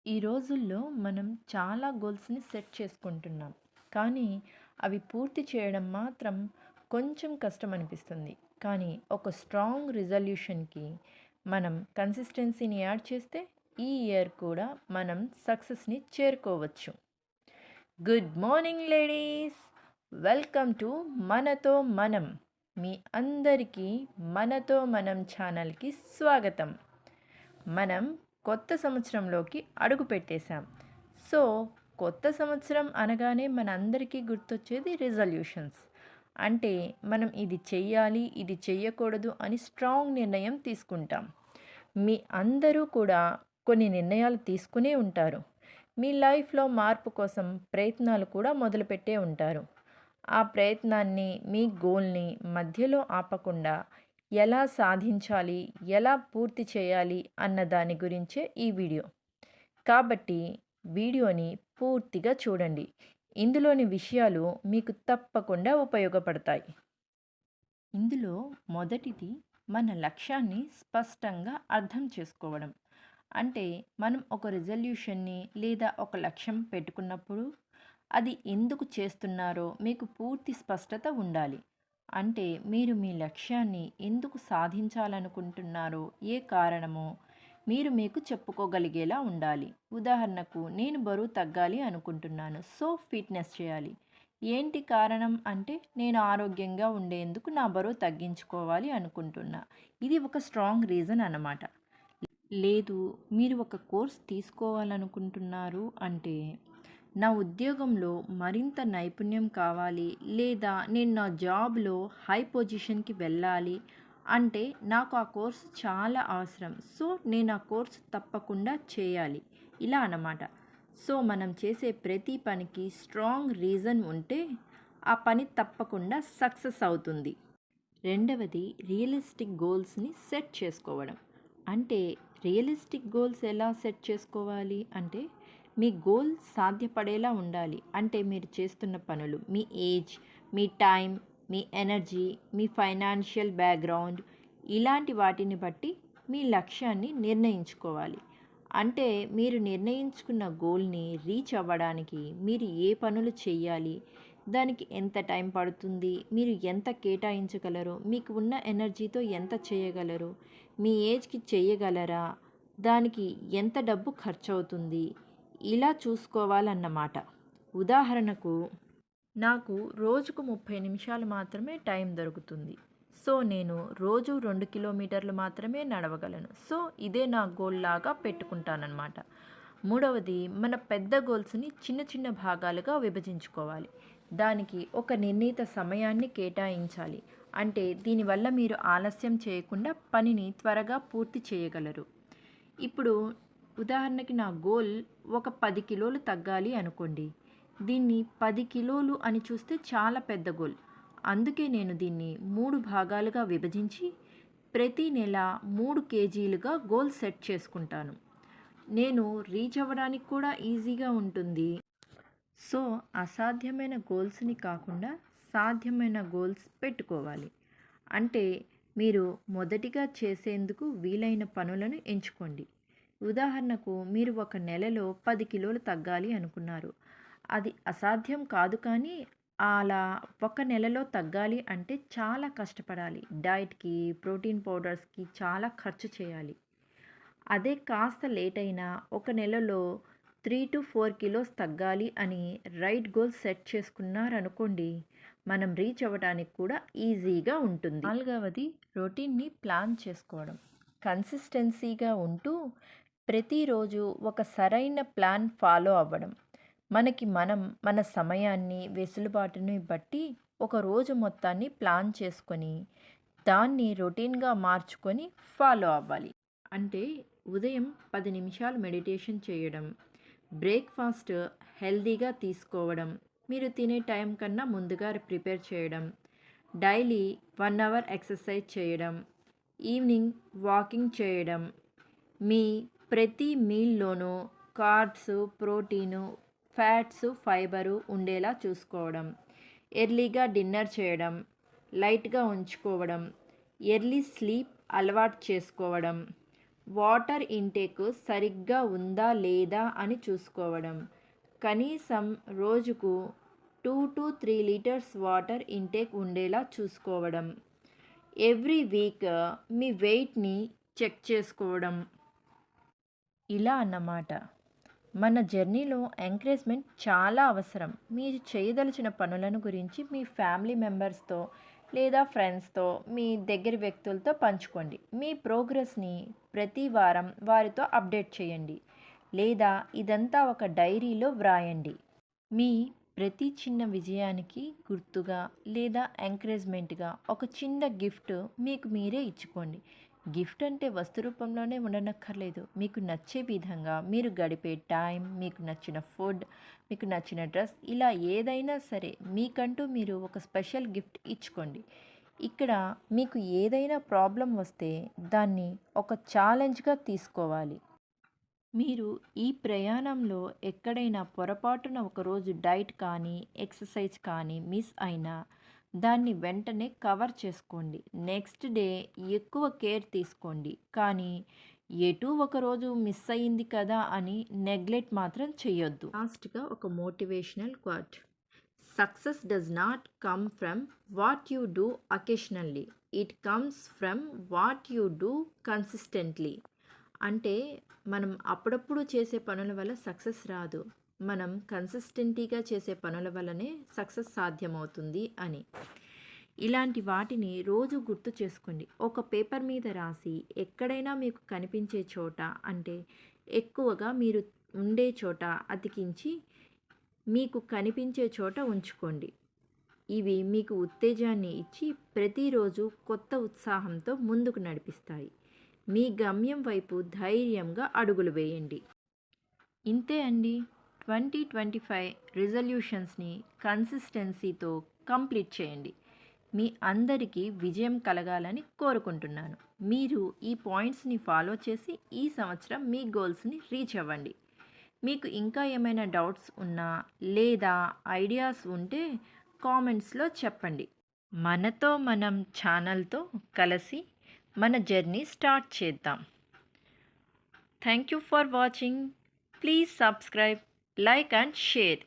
ఈ రోజుల్లో మనం చాలా గోల్స్ని సెట్ చేసుకుంటున్నాం. కానీ అవి పూర్తి చేయడం మాత్రం కొంచెం కష్టం అనిపిస్తుంది. కానీ ఒక స్ట్రాంగ్ రిజల్యూషన్‌కి మనం కన్సిస్టెన్సీని యాడ్ చేస్తే ఈ ఇయర్ కూడా మనం సక్సెస్‌ని చేరుకోవచ్చు. Good morning ladies! Welcome to మనతో మనం. మీ అందరికీ మనతో మనం ఛానల్‌కి స్వాగతం. మనం కొత్త సంవత్సరంలోకి అడుగు పెట్టేశాం. సో కొత్త సంవత్సరం అనగానే మనందరికీ గుర్తొచ్చేది రిజల్యూషన్స్. అంటే మనం ఇది చెయ్యాలి, ఇది చెయ్యకూడదు అని స్ట్రాంగ్ నిర్ణయం తీసుకుంటాం. మీ అందరూ కూడా కొన్ని నిర్ణయాలు తీసుకునే ఉంటారు. మీ లైఫ్లో మార్పు కోసం ప్రయత్నాలు కూడా మొదలుపెట్టే ఉంటారు. ఆ ప్రయత్నాన్ని, మీ గోల్ని మధ్యలో ఆపకుండా ఎలా సాధించాలి, ఎలా పూర్తి చేయాలి అన్న దాని గురించే ఈ వీడియో. కాబట్టి వీడియోని పూర్తిగా చూడండి. ఇందులోని విషయాలు మీకు తప్పకుండా ఉపయోగపడతాయి. ఇందులో మొదటిది మన లక్ష్యాన్ని స్పష్టంగా అర్థం చేసుకోవడం. అంటే మనం ఒక రిజల్యూషన్ని లేదా ఒక లక్ష్యం పెట్టుకున్నప్పుడు అది ఎందుకు చేస్తున్నారో మీకు పూర్తి స్పష్టత ఉండాలి. అంటే మీరు మీ లక్ష్యాన్ని ఎందుకు సాధించాలనుకుంటున్నారో, ఏ కారణమో మీరు మీకు చెప్పుకోగలిగేలా ఉండాలి. ఉదాహరణకు, నేను బరువు తగ్గాలి అనుకుంటున్నాను, సో ఫిట్నెస్ చేయాలి. ఏంటి కారణం అంటే నేను ఆరోగ్యంగా ఉండేందుకు నా బరువు తగ్గించుకోవాలి అనుకుంటున్నా. ఇది ఒక స్ట్రాంగ్ రీజన్ అన్నమాట. లేదు, మీరు ఒక కోర్స్ తీసుకోవాలనుకుంటున్నారు అంటే నా ఉద్యోగంలో మరింత నైపుణ్యం కావాలి, లేదా నేను నా జాబ్లో హై పొజిషన్కి వెళ్ళాలి అంటే నాకు ఆ కోర్సు చాలా అవసరం, సో నేను ఆ కోర్సు తప్పకుండా చేయాలి, ఇలా అన్నమాట. సో మనం చేసే ప్రతి పనికి స్ట్రాంగ్ రీజన్ ఉంటే ఆ పని తప్పకుండా సక్సెస్ అవుతుంది. రెండవది, రియలిస్టిక్ గోల్స్ని సెట్ చేసుకోవడం. అంటే రియలిస్టిక్ గోల్స్ ఎలా సెట్ చేసుకోవాలి అంటే, మీ గోల్ సాధ్యపడేలా ఉండాలి. అంటే మీరు చేస్తున్న పనులు, మీ ఏజ్, మీ టైం, మీ ఎనర్జీ, మీ ఫైనాన్షియల్ బ్యాక్గ్రౌండ్, ఇలాంటి వాటిని బట్టి మీ లక్ష్యాన్ని నిర్ణయించుకోవాలి. అంటే మీరు నిర్ణయించుకున్న గోల్ని రీచ్ అవ్వడానికి మీరు ఏ పనులు చేయాలి, దానికి ఎంత టైం పడుతుంది, మీరు ఎంత కేటాయించగలరు, మీకు ఉన్న ఎనర్జీతో ఎంత చేయగలరు, మీ ఏజ్కి చేయగలరా, దానికి ఎంత డబ్బు ఖర్చు అవుతుంది, ఇలా చూసుకోవాలన్నమాట. ఉదాహరణకు, నాకు రోజుకు 30 నిమిషాలు మాత్రమే టైం దొరుకుతుంది. సో నేను రోజు 2 కిలోమీటర్లు మాత్రమే నడవగలను. సో ఇదే నా గోల్ లాగా పెట్టుకుంటానన్నమాట. మూడవది, మన పెద్ద గోల్స్ని చిన్న చిన్న భాగాలుగా విభజించుకోవాలి. దానికి ఒక నిర్ణీత సమయాన్ని కేటాయించాలి. అంటే దీనివల్ల మీరు ఆలస్యం చేయకుండా పనిని త్వరగా పూర్తి చేయగలరు. ఇప్పుడు ఉదాహరణకి నా గోల్ ఒక 10 కిలోలు తగ్గాలి అనుకోండి. దీన్ని 10 కిలోలు అని చూస్తే చాలా పెద్ద గోల్. అందుకే నేను దీన్ని 3 భాగాలుగా విభజించి ప్రతి నెల 3 కేజీలుగా గోల్ సెట్ చేసుకుంటాను. నేను రీచ్ అవ్వడానికి కూడా ఈజీగా ఉంటుంది. సో అసాధ్యమైన గోల్స్ని కాకుండా సాధ్యమైన గోల్స్ పెట్టుకోవాలి. అంటే మీరు మొదటిగా చేసేందుకు వీలైన పనులను ఎంచుకోండి. ఉదాహరణకు, మీరు ఒక నెలలో 10 కిలోలు తగ్గాలి అనుకున్నారు. అది అసాధ్యం కాదు, కానీ అలా ఒక నెలలో తగ్గాలి అంటే చాలా కష్టపడాలి. డైట్కి, ప్రోటీన్ పౌడర్స్కి చాలా ఖర్చు చేయాలి. అదే కాస్త లేట్ అయినా ఒక నెలలో 3-4 కిలోస్ తగ్గాలి అని రైట్ గోల్ సెట్ చేసుకున్నారనుకోండి, మనం రీచ్ అవ్వడానికి కూడా ఈజీగా ఉంటుంది. నాలుగవది, రొటీన్ని ప్లాన్ చేసుకోవడం. కన్సిస్టెన్సీగా ఉంటూ ప్రతిరోజు ఒక సరైన ప్లాన్ ఫాలో అవ్వడం. మనం మన సమయాన్ని, వెసులుబాటుని బట్టి ఒక రోజు మొత్తాన్ని ప్లాన్ చేసుకొని దాన్ని రొటీన్గా మార్చుకొని ఫాలో అవ్వాలి. అంటే ఉదయం 10 నిమిషాలు మెడిటేషన్ చేయడం, బ్రేక్ఫాస్ట్ హెల్తీగా తీసుకోవడం, మీరు తినే టైం కన్నా ముందుగా ప్రిపేర్ చేయడం, డైలీ 1 అవర్ ఎక్సర్సైజ్ చేయడం, ఈవినింగ్ వాకింగ్ చేయడం, మీ ప్రతి మీల్లోనూ కార్బ్స్, ప్రోటీను, ఫ్యాట్స్, ఫైబరు ఉండేలా చూసుకోవడం, ఎర్లీగా డిన్నర్ చేయడం, లైట్గా ఉంచుకోవడం, ఎర్లీ స్లీప్ అలవాటు చేసుకోవడం, వాటర్ ఇంటేక్ సరిగ్గా ఉందా లేదా అని చూసుకోవడం. కనీసం రోజుకు 2-3 లీటర్స్ వాటర్ ఇంటేక్ ఉండేలా చూసుకోవడం. ఎవ్రీ వీక్ మీ వెయిట్‌ని చెక్ చేసుకోవడం. ఇలా అన్నమాట. మన జర్నీలో ఎంకరేజ్‌మెంట్ చాలా అవసరం. మీరు చేయదలిచిన పనులను గురించి మీ ఫ్యామిలీ మెంబర్స్‌తో లేదా ఫ్రెండ్స్‌తో, మీ దగ్గరి వ్యక్తులతో పంచుకోండి. మీ ప్రోగ్రెస్‌ని ప్రతి వారం వారితో అప్డేట్ చేయండి. లేదా ఇదంతా ఒక డైరీలో వ్రాయండి. మీ ప్రతి చిన్న విజయానికి గుర్తుగా లేదా ఎంకరేజ్మెంట్గా ఒక చిన్న గిఫ్ట్ మీకు మీరే ఇచ్చుకోండి. గిఫ్ట్ అంటే వస్తు రూపంలోనే ఉండనక్కర్లేదు. మీకు నచ్చే విధంగా మీరు గడిపే టైం, మీకు నచ్చిన ఫుడ్, మీకు నచ్చిన డ్రెస్, ఇలా ఏదైనా సరే మీకంటూ మీరు ఒక స్పెషల్ గిఫ్ట్ ఇచ్చుకోండి. ఇక్కడ మీకు ఏదైనా ప్రాబ్లం వస్తే దాన్ని ఒక ఛాలెంజ్గా తీసుకోవాలి. మీరు ఈ ప్రయాణంలో ఎక్కడైనా పొరపాటున ఒకరోజు డైట్ కానీ, ఎక్సర్సైజ్ కానీ మిస్ అయినా దాన్ని వెంటనే కవర్ చేసుకోండి. నెక్స్ట్ డే ఎక్కువ కేర్ తీసుకోండి. కానీ ఎటూ ఒకరోజు మిస్ అయింది కదా అని నెగ్లెక్ట్ మాత్రం చేయొద్దు. లాస్ట్‌గా ఒక motivational quote. Success does not come from what you do occasionally. It comes from what you do consistently. అంటే మనం అప్పుడప్పుడు చేసే పనుల వల్ల సక్సెస్ రాదు. మనం కన్సిస్టెంట్‌గా చేసే పనుల వల్లనే సక్సెస్ సాధ్యమవుతుంది అని. ఇలాంటి వాటిని రోజు గుర్తు చేసుకోండి. ఒక పేపర్ మీద రాసి ఎక్కడైనా మీకు కనిపించే చోట, అంటే ఎక్కువగా మీరు ఉండే చోట అతికించి మీకు కనిపించే చోట ఉంచుకోండి. ఇవి మీకు ఉత్తేజాన్ని ఇచ్చి ప్రతిరోజు కొత్త ఉత్సాహంతో ముందుకు నడిపిస్తాయి. మీ గమ్యం వైపు ధైర్యంగా అడుగులు వేయండి. ఇంతే అండి. 2025 రిజల్యూషన్స్‌ని కన్సిస్టెన్సీతో కంప్లీట్ చేయండి. మీ అందరికీ విజయం కలగాలని కోరుకుంటున్నాను. మీరు ఈ పాయింట్స్‌ని ఫాలో చేసి ఈ సంవత్సరం మీ గోల్స్‌ని రీచ్ అవ్వండి. మీకు ఇంకా ఏమైనా డౌట్స్ ఉన్నా లేదా ఐడియాస్ ఉంటే కామెంట్స్‌లో చెప్పండి. మనతో మనం ఛానల్‌తో కలిసి మన జర్నీ స్టార్ట్ చేద్దాం. Thank you for watching. Please subscribe, like and share.